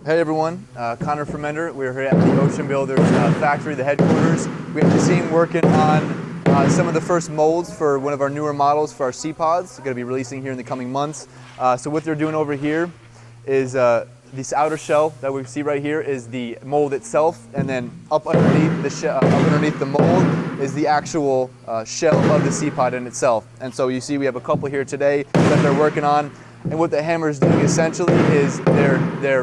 Hey everyone, Connor Fermender. We're here at the Ocean Builders factory, the headquarters. We have the team working on some of the first molds for one of our newer models for our SeaPods. We're going to be releasing here in the coming months. So what they're doing over here is this outer shell that we see right here is the mold itself, and then up underneath the mold is the actual shell of the SeaPod in itself. And so you see we have a couple here today that they're working on. And what the hammer is doing essentially is they're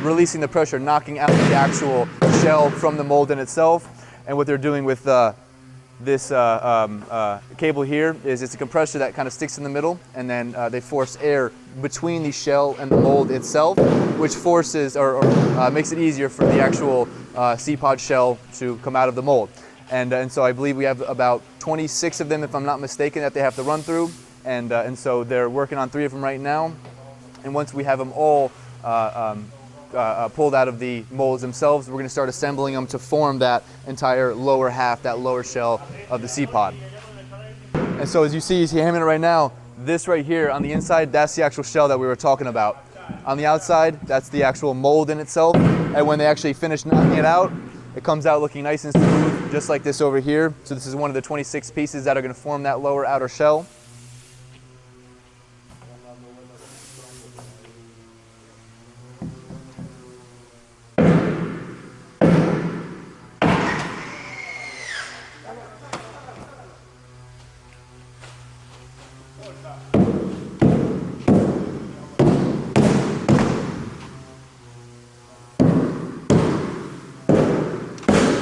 releasing the pressure, knocking out the actual shell from the mold in itself. And what they're doing with this cable here is it's a compressor that kind of sticks in the middle, and then they force air between the shell and the mold itself, which forces or makes it easier for the actual SeaPod shell to come out of the mold. And so I believe we have about 26 of them, if I'm not mistaken, that they have to run through. And so they're working on 3 of them right now. And once we have them all pulled out of the molds themselves, we're going to start assembling them to form that entire lower half, that lower shell of the SeaPod. And so as you see, he's hammering it right now. This right here on the inside, that's the actual shell that we were talking about. On the outside, that's the actual mold in itself. And when they actually finish knocking it out, it comes out looking nice and smooth, just like this over here. So this is one of the 26 pieces that are going to form that lower outer shell.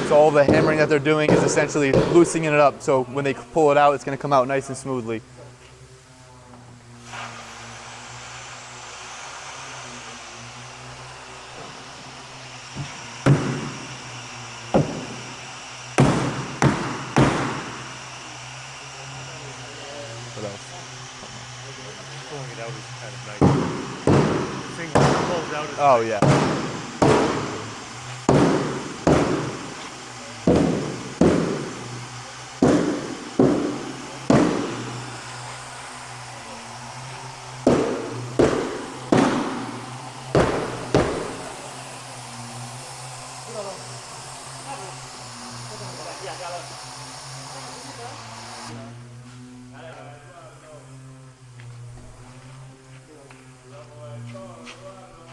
So all the hammering that they're doing is essentially loosening it up, so when they pull it out, it's going to come out nice and smoothly. What else? Pulling it out is kind of nice. Thing that pulls out is Oh yeah.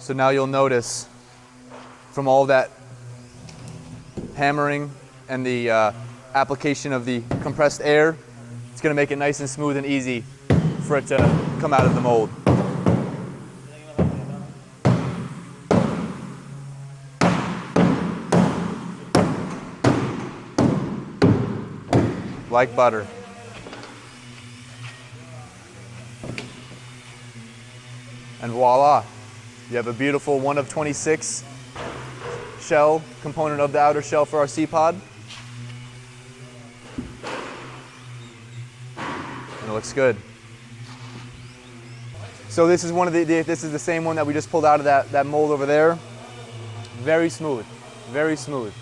So now you'll notice from all that hammering and the application of the compressed air, it's going to make it nice and smooth and easy for it to come out of the mold. Like butter. And voila, you have a beautiful 1 of 26 shell component of the outer shell for our SeaPod. And it looks good. So this is this is the same one that we just pulled out of that mold over there. Very smooth, very smooth.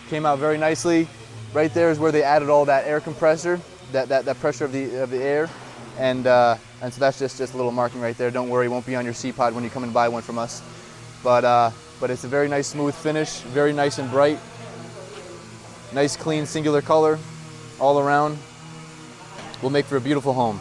Came out very nicely. Right there is where they added all that air compressor, that pressure of the air, and so that's just a little marking right there. Don't worry, it won't be on your SeaPod when you come and buy one from us. But it's a very nice smooth finish, very nice and bright, nice clean singular color all around. Will make for a beautiful home.